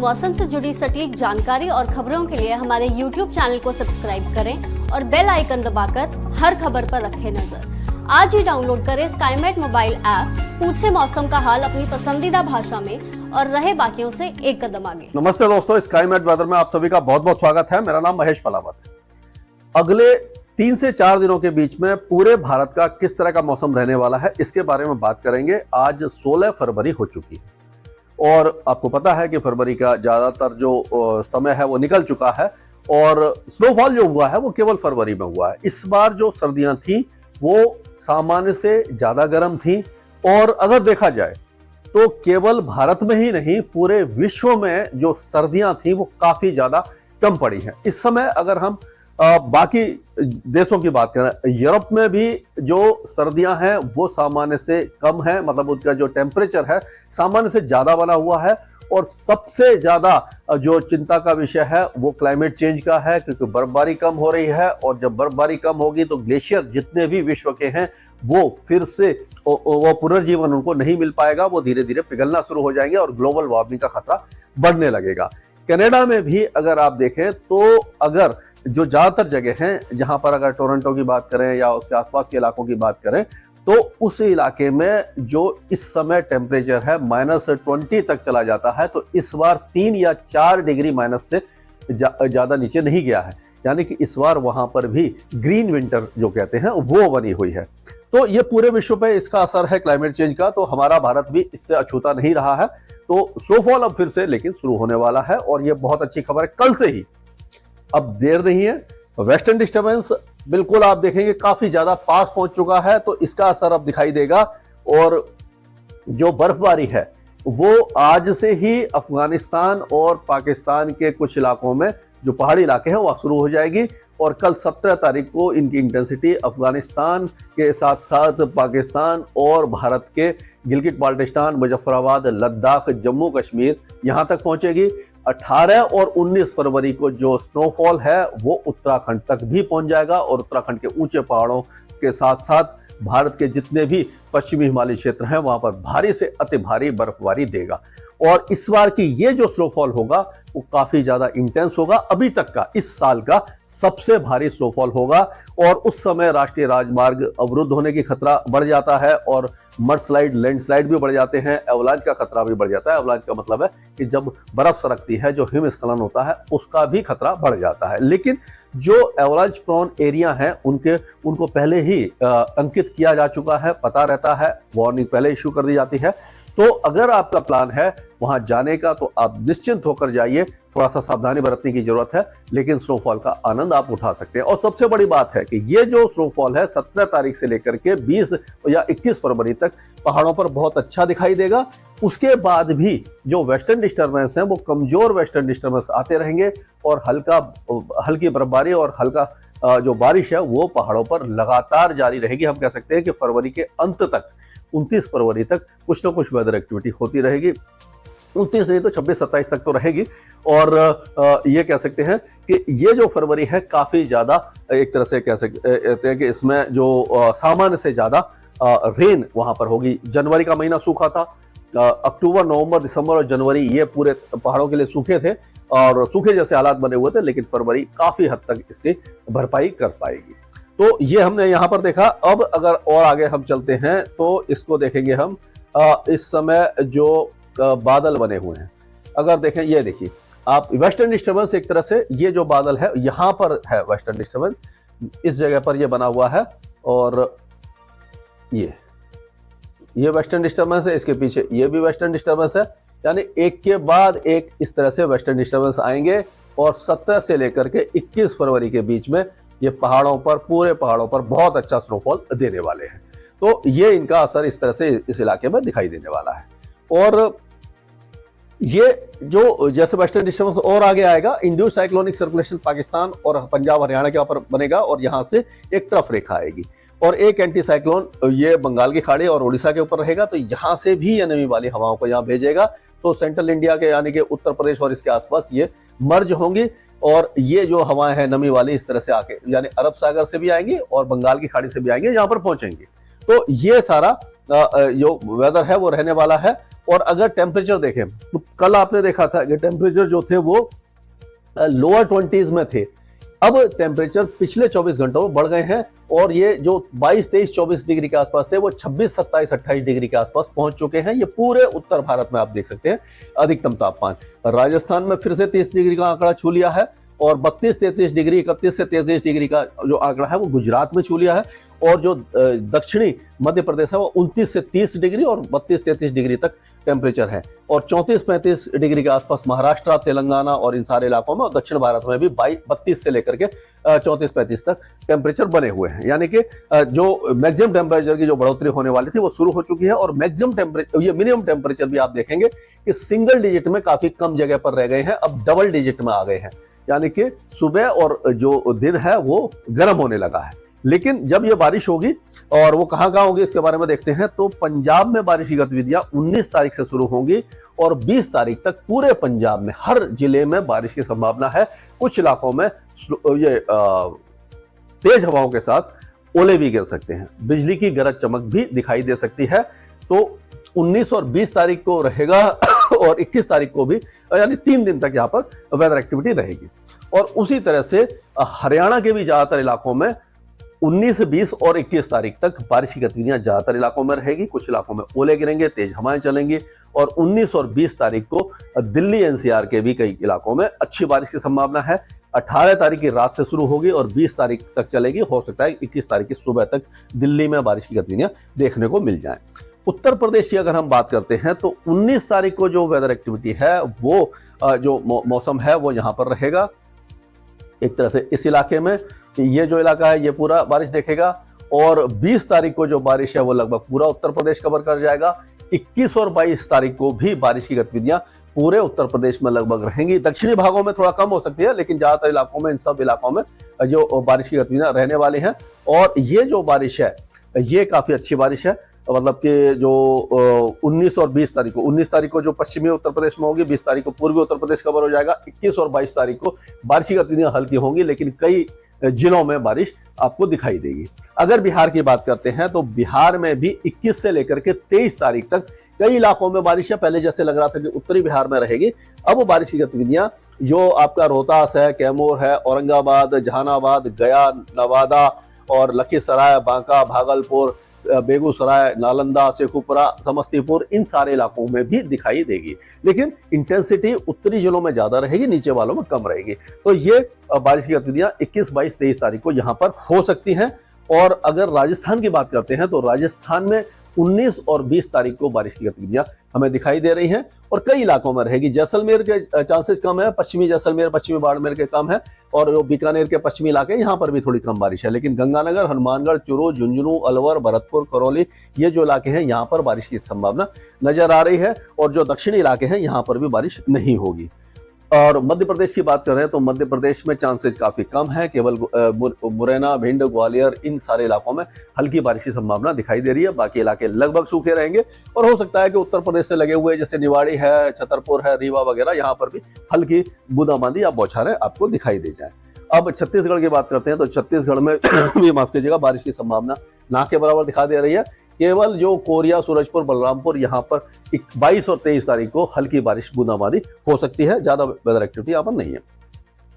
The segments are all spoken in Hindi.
मौसम से जुड़ी सटीक जानकारी और खबरों के लिए हमारे YouTube चैनल को सब्सक्राइब करें और बेल आइकन दबाकर हर खबर पर रखें नजर। आज ही डाउनलोड करें स्काईमेट मोबाइल ऐप, पूछे मौसम का हाल अपनी पसंदीदा भाषा में और रहे बाकियों से एक कदम आगे। नमस्ते दोस्तों, स्काईमेट वेदर में आप सभी का बहुत बहुत स्वागत है। मेरा नाम महेश पलावत है। अगले 3 से 4 दिनों के बीच में पूरे भारत का किस तरह का मौसम रहने वाला है, इसके बारे में बात करेंगे। आज 16 फरवरी हो चुकी है और आपको पता है कि फरवरी का ज्यादातर जो समय है वो निकल चुका है और स्नोफॉल जो हुआ है वो केवल फरवरी में हुआ है। इस बार जो सर्दियां थी वो सामान्य से ज्यादा गर्म थी और अगर देखा जाए तो केवल भारत में ही नहीं, पूरे विश्व में जो सर्दियां थी वो काफी ज्यादा कम पड़ी हैं। इस समय अगर हम बाकी देशों की बात करें, यूरोप में भी जो सर्दियां हैं वो सामान्य से कम है, मतलब उनका जो टेम्परेचर है सामान्य से ज्यादा बना हुआ है। और सबसे ज्यादा जो चिंता का विषय है वो क्लाइमेट चेंज का है, क्योंकि बर्फबारी कम हो रही है और जब बर्फबारी कम होगी तो ग्लेशियर जितने भी विश्व के हैं वो फिर से वो पुनर्जीवन उनको नहीं मिल पाएगा, वो धीरे धीरे पिघलना शुरू हो जाएंगे और ग्लोबल वार्मिंग का खतरा बढ़ने लगेगा। कनाडा में भी अगर आप देखें तो अगर जो ज्यादातर जगह हैं, जहां पर अगर टोरंटो की बात करें या उसके आसपास के इलाकों की बात करें, तो उस इलाके में जो इस समय टेम्परेचर है -20 तक चला जाता है, तो इस बार 3 या 4 डिग्री माइनस से ज्यादा नीचे नहीं गया है। यानी कि इस बार वहां पर भी ग्रीन विंटर जो कहते हैं वो बनी हुई है। तो ये पूरे विश्व पे इसका असर है क्लाइमेट चेंज का, तो हमारा भारत भी इससे अछूता नहीं रहा है। तो स्नोफॉल अब फिर से लेकिन शुरू होने वाला है और ये बहुत अच्छी खबर है। कल से ही, अब देर नहीं है, वेस्टर्न डिस्टर्बेंस बिल्कुल आप देखेंगे काफी ज्यादा पास पहुंच चुका है, तो इसका असर अब दिखाई देगा। और जो बर्फबारी है वो आज से ही अफगानिस्तान और पाकिस्तान के कुछ इलाकों में, जो पहाड़ी इलाके हैं, वहां शुरू हो जाएगी। और कल 17 तारीख को इनकी इंटेंसिटी अफगानिस्तान के साथ साथ पाकिस्तान और भारत के गिलगित बाल्टिस्तान, मुजफ्फराबाद, लद्दाख, जम्मू कश्मीर यहां तक पहुंचेगी। 18 और 19 फरवरी को जो स्नोफॉल है वो उत्तराखंड तक भी पहुंच जाएगा और उत्तराखंड के ऊंचे पहाड़ों के साथ साथ भारत के जितने भी पश्चिमी हिमालयी क्षेत्र हैं वहां पर भारी से अति भारी बर्फबारी देगा। और इस बार की ये जो स्नोफॉल होगा वो काफी ज्यादा इंटेंस होगा, अभी तक का इस साल का सबसे भारी स्नोफॉल होगा। और उस समय राष्ट्रीय राजमार्ग अवरुद्ध होने की खतरा बढ़ जाता है और मडस्लाइड, लैंडस्लाइड भी बढ़ जाते हैं, एवलांच का खतरा भी बढ़ जाता है। एवलांच का मतलब है कि जब बर्फ सरकती है, जो हिमस्खलन होता है, उसका भी खतरा बढ़ जाता है। लेकिन जो एवलांच प्रोन एरिया हैं उनको पहले ही अंकित किया जा चुका है, पता रहता है, वार्निंग पहले इशू कर दी जाती है। तो अगर आपका प्लान है वहां जाने का तो आप निश्चिंत होकर जाइए, थोड़ा सा सावधानी बरतने की जरूरत है, लेकिन स्नोफॉल का आनंद आप उठा सकते हैं। और सबसे बड़ी बात है कि ये जो स्नोफॉल है 17 तारीख से लेकर के 20 या 21 फरवरी तक पहाड़ों पर बहुत अच्छा दिखाई देगा। उसके बाद भी जो वेस्टर्न डिस्टर्बेंस है वो कमजोर वेस्टर्न डिस्टर्बेंस आते रहेंगे और हल्की बर्फबारी और हल्का जो बारिश है वो पहाड़ों पर लगातार जारी रहेगी। हम कह सकते हैं कि फरवरी के अंत तक, 29 फरवरी तक कुछ ना कुछ वेदर एक्टिविटी होती रहेगी। 29 नहीं तो 26-27 तक तो रहेगी। और ये कह सकते हैं कि ये जो फरवरी है काफी ज्यादा, एक तरह से कह सकते हैं कि इसमें जो सामान्य से ज्यादा रेन वहां पर होगी। जनवरी का महीना सूखा था, अक्टूबर, नवंबर, दिसंबर और जनवरी ये पूरे पहाड़ों के लिए सूखे थे और सूखे जैसे हालात बने हुए थे, लेकिन फरवरी काफी हद तक इसकी भरपाई कर पाएगी। तो ये हमने यहाँ पर देखा। अब अगर और आगे हम चलते हैं तो इसको देखेंगे हम। इस समय जो बादल बने हुए हैं, अगर देखें, ये देखिए आप, वेस्टर्न डिस्टर्बेंस एक तरह से ये जो बादल है यहाँ पर है, वेस्टर्न डिस्टर्बेंस इस जगह पर ये बना हुआ है और ये वेस्टर्न डिस्टर्बेंस है, इसके पीछे ये भी वेस्टर्न डिस्टर्बेंस है। यानी एक के बाद एक इस तरह से वेस्टर्न डिस्टर्बेंस आएंगे और 17 से लेकर के 21 फरवरी के बीच में ये पहाड़ों पर, पूरे पहाड़ों पर बहुत अच्छा स्नोफॉल देने वाले हैं। तो ये इनका असर इस तरह से इस इलाके में दिखाई देने वाला है। और ये जो जैसे वेस्टर्न डिस्टर्बेंस और आगे आएगा, इंड्यूस साइक्लोनिक सर्कुलेशन पाकिस्तान और पंजाब हरियाणा के ऊपर बनेगा और यहाँ से एक ट्रफ रेखा आएगी और एक एंटी साइक्लोन ये बंगाल की खाड़ी और उड़ीसा के ऊपर रहेगा। तो यहाँ से भी ये नमी वाली हवाओं को यहाँ भेजेगा, तो सेंट्रल इंडिया के यानी कि उत्तर प्रदेश और इसके आसपास ये मर्ज होंगी और ये जो हवाएं हैं नमी वाली इस तरह से आके यानी अरब सागर से भी आएंगी और बंगाल की खाड़ी से भी आएंगे, यहाँ पर पहुंचेंगे। तो ये सारा जो वेदर है वो रहने वाला है। और अगर टेम्परेचर देखें तो कल आपने देखा था कि टेम्परेचर जो थे वो लोअर 20s में थे। अब टेम्परेचर पिछले 24 घंटों में बढ़ गए हैं और ये जो 22, 23, 24 डिग्री के आसपास थे वो 26, 27, 28 डिग्री के आसपास पहुंच चुके हैं। ये पूरे उत्तर भारत में आप देख सकते हैं अधिकतम तापमान। राजस्थान में फिर से 30 डिग्री का आंकड़ा छू लिया है और 32, 33 डिग्री, 31 से 33 डिग्री का जो आंकड़ा है वो गुजरात में छू लिया है। और जो दक्षिणी मध्य प्रदेश है वो 29 से 30 डिग्री और 32, 33 डिग्री तक टेम्परेचर है। और 34, 35 डिग्री के आसपास महाराष्ट्र, तेलंगाना और इन सारे इलाकों में और दक्षिण भारत में भी 32 से लेकर के 34, 35 तक टेम्परेचर बने हुए हैं। यानी कि जो मैक्सिमम टेम्परेचर की जो बढ़ोतरी होने वाली थी वो शुरू हो चुकी है। और मैक्सिमम टेम्परेचर, ये मिनिमम टेम्परेचर भी आप देखेंगे कि सिंगल डिजिट में काफी कम जगह पर रह गए हैं, अब डबल डिजिट में आ गए हैं। यानी कि सुबह और जो दिन है वो गर्म होने लगा है। लेकिन जब ये बारिश होगी और वो कहां कहां होगी इसके बारे में देखते हैं। तो पंजाब में बारिश की गतिविधियां 19 तारीख से शुरू होंगी और 20 तारीख तक पूरे पंजाब में हर जिले में बारिश की संभावना है। कुछ इलाकों में ये तेज हवाओं के साथ ओले भी गिर सकते हैं, बिजली की गरज चमक भी दिखाई दे सकती है। तो 19 और 20 तारीख को रहेगा और 21 तारीख को भी, यानी 3 दिन तक यहाँ पर वेदर एक्टिविटी रहेगी। और उसी तरह से हरियाणा के भी ज्यादातर इलाकों में 19, 20 और 21 तारीख तक बारिश की गतिविधियां ज्यादातर इलाकों में रहेगी। कुछ इलाकों में ओले गिरेंगे, तेज हवाएं चलेंगी। और 19 और 20 तारीख को दिल्ली एनसीआर के भी कई इलाकों में अच्छी बारिश की संभावना है। 18 तारीख की रात से शुरू होगी और 20 तारीख तक चलेगी। हो सकता है 21 तारीख की सुबह तक दिल्ली में बारिश की गतिविधियां देखने को मिल जाएं। उत्तर प्रदेश की अगर हम बात करते हैं तो 19 तारीख को जो वेदर एक्टिविटी है वो जो मौसम है वो यहाँ पर रहेगा। एक तरह से इस इलाके में ये जो इलाका है ये पूरा बारिश देखेगा। और 20 तारीख को जो बारिश है वो लगभग पूरा उत्तर प्रदेश कवर कर जाएगा। 21 और 22 तारीख को भी बारिश की गतिविधियां पूरे उत्तर प्रदेश में लगभग रहेंगी। दक्षिणी भागों में थोड़ा कम हो सकती है, लेकिन ज्यादातर इलाकों में, इन सब इलाकों में जो बारिश की गतिविधियां रहने वाली हैं। और ये जो बारिश है ये काफी अच्छी बारिश है। मतलब कि जो 19 और 20 तारीख को, 19 तारीख को जो पश्चिमी उत्तर प्रदेश में होगी, 20 तारीख को पूर्वी उत्तर प्रदेश कवर हो जाएगा। 21 और 22 तारीख को बारिश की गतिविधियां हल्की होंगी, लेकिन कई जिलों में बारिश आपको दिखाई देगी। अगर बिहार की बात करते हैं तो बिहार में भी 21 से लेकर के 23 तारीख तक कई इलाकों में बारिश है। पहले जैसे लग रहा था कि उत्तरी बिहार में रहेगी, अब बारिश की गतिविधियां जो आपका रोहतास है, कैमूर है, औरंगाबाद, जहानाबाद, गया, नवादा और लखीसराय, बांका, भागलपुर, बेगूसराय, नालंदा, शेखुपुरा, समस्तीपुर, इन सारे इलाकों में भी दिखाई देगी। लेकिन इंटेंसिटी उत्तरी जिलों में ज्यादा रहेगी, नीचे वालों में कम रहेगी। तो ये बारिश की गतिविधियां 21, 22, 23 तारीख को यहाँ पर हो सकती हैं। और अगर राजस्थान की बात करते हैं तो राजस्थान में 19 और 20 तारीख को बारिश की गतिविधियां हमें दिखाई दे रही हैं और कई इलाकों में रहेगी। जैसलमेर के चांसेस कम है, पश्चिमी जैसलमेर, पश्चिमी बाड़मेर के कम है। और जो बीकानेर के पश्चिमी इलाके यहाँ पर भी थोड़ी कम बारिश है। लेकिन गंगानगर, हनुमानगढ़, चूरू, झुंझुनू, अलवर, भरतपुर, करौली, ये जो इलाके हैं यहाँ पर बारिश की संभावना नजर आ रही है। और जो दक्षिणी इलाके हैं यहाँ पर भी बारिश नहीं होगी। और मध्य प्रदेश की बात कर रहे हैं तो मध्य प्रदेश में चांसेस काफी कम है। केवल मुरैना, भिंड, ग्वालियर, इन सारे इलाकों में हल्की बारिश की संभावना दिखाई दे रही है। बाकी इलाके लगभग सूखे रहेंगे। और हो सकता है कि उत्तर प्रदेश से लगे हुए जैसे निवाड़ी है, छतरपुर है, रीवा वगैरह, यहाँ पर भी हल्की बूंदाबांदी या बौछारें आपको दिखाई दे जाए। अब छत्तीसगढ़ की बात करते हैं तो छत्तीसगढ़ में भी माफ कीजिएगा बारिश की संभावना ना के बराबर दिखा दे रही है। केवल जो कोरिया, सूरजपुर, बलरामपुर, यहाँ पर 22 और 23 तारीख को हल्की बारिश बूंदाबांदी हो सकती है। ज्यादा वेदर एक्टिविटी यहाँ पर नहीं है।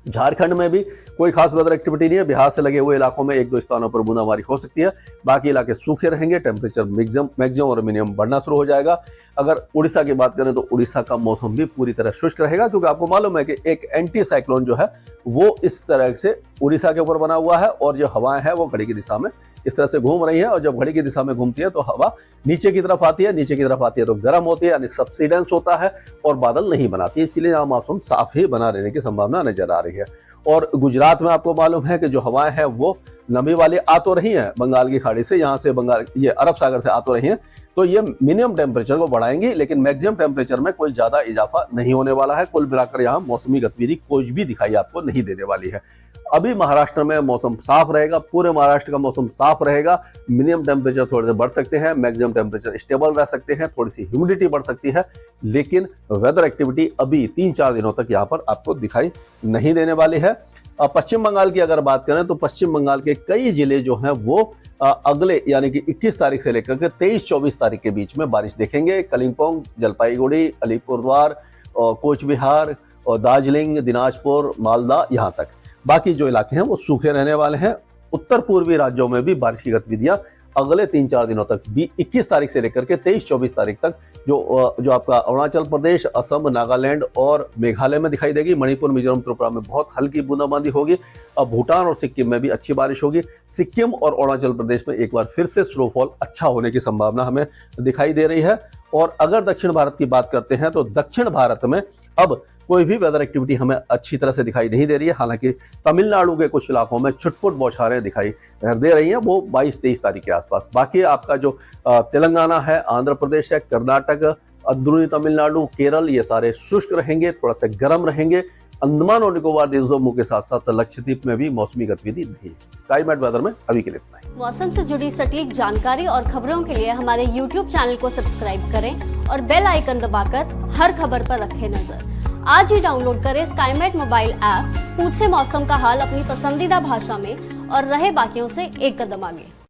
झारखंड में भी कोई खास वेदर एक्टिविटी नहीं है। बिहार से लगे हुए इलाकों में 1-2 स्थानों पर बूंदाबांदी हो सकती है। बाकी इलाके सूखे रहेंगे। टेम्परेचर मैक्सिमम और मिनिमम बढ़ना शुरू हो जाएगा। अगर उड़ीसा की बात करें तो उड़ीसा का मौसम भी पूरी तरह शुष्क रहेगा, क्योंकि आपको मालूम है कि एक एंटी साइक्लोन जो है वो इस तरह से उड़ीसा के ऊपर बना हुआ है और जो हवाएं हैं वो घड़ी की दिशा में इस तरह से घूम रही है। और जब घड़ी की दिशा में घूमती है तो हवा नीचे की तरफ आती है, नीचे की तरफ आती है तो गर्म होती है, यानी सबसिडेंस होता है और बादल नहीं बनाती है। इसलिए यहाँ मौसम साफ ही बना रहने की संभावना नजर आ रही है। और गुजरात में आपको मालूम है कि जो हवाएं हैं वो नमी वाली आ तो रही हैं बंगाल की खाड़ी से, यहाँ से बंगाल, ये अरब सागर से आ तो रही हैं। तो ये मिनिमम टेम्परेचर को बढ़ाएंगी, लेकिन मैक्सिमम टेम्परेचर में कोई ज्यादा इजाफा नहीं होने वाला है। कुल मिलाकर यहाँ मौसमी गतिविधि कुछ भी दिखाई आपको नहीं देने वाली है। अभी महाराष्ट्र में मौसम साफ रहेगा, पूरे महाराष्ट्र का मौसम साफ रहेगा। मिनिमम टेम्परेचर थोड़े से बढ़ सकते हैं, मैक्सिमम टेम्परेचर स्टेबल रह सकते हैं, थोड़ी सी ह्यूमिडिटी बढ़ सकती है, लेकिन वेदर एक्टिविटी अभी 3-4 दिनों तक यहाँ पर आपको दिखाई नहीं देने वाली है। पश्चिम बंगाल की अगर बात करें तो पश्चिम बंगाल के कई जिले जो हैं वो अगले यानी कि 21 तारीख से लेकर के 23-24 तारीख के बीच में बारिश देखेंगे। कलिम्पोंग, जलपाईगुड़ी, अलीपुरद्वार और कोच बिहार और दार्जिलिंग, दिनाजपुर, मालदा, यहाँ तक बाकी जो इलाके हैं वो सूखे रहने वाले हैं। उत्तर पूर्वी राज्यों में भी बारिश की गतिविधियां अगले 3-4 दिनों तक भी 21 तारीख से लेकर के 23-24 तारीख तक जो आपका अरुणाचल प्रदेश, असम, नागालैंड और मेघालय में दिखाई देगी। मणिपुर, मिजोरम, त्रिपुरा में बहुत हल्की बूंदाबांदी होगी। अब भूटान और सिक्किम में भी अच्छी बारिश होगी। सिक्किम और अरुणाचल प्रदेश में एक बार फिर से स्नोफॉल अच्छा होने की संभावना हमें दिखाई दे रही है। और अगर दक्षिण भारत की बात करते हैं तो दक्षिण भारत में अब कोई भी वेदर एक्टिविटी हमें अच्छी तरह से दिखाई नहीं दे रही है। हालांकि तमिलनाडु के कुछ इलाकों में छुटपुट बौछारें दिखाई दे रही हैं, वो 22-23 तारीख के आसपास। बाकी आपका जो तेलंगाना है, आंध्र प्रदेश है, कर्नाटक, अंदरूनी तमिलनाडु, केरल, ये सारे शुष्क रहेंगे, थोड़ा सा गर्म रहेंगे। अंडमान और निकोबार द्वीप समूह के साथ साथ लक्षद्वीप में भी मौसमी गतिविधि नहीं है। स्काईमेट वेदर में अभी के लिए इतना ही। मौसम से जुड़ी सटीक जानकारी और खबरों के लिए हमारे YouTube चैनल को सब्सक्राइब करें और बेल आइकन दबाकर हर खबर पर रखें नजर। आज ही डाउनलोड करें स्काईमेट मोबाइल ऐप, पूछे मौसम का हाल अपनी पसंदीदा भाषा में और रहे बाकियों से एक कदम आगे।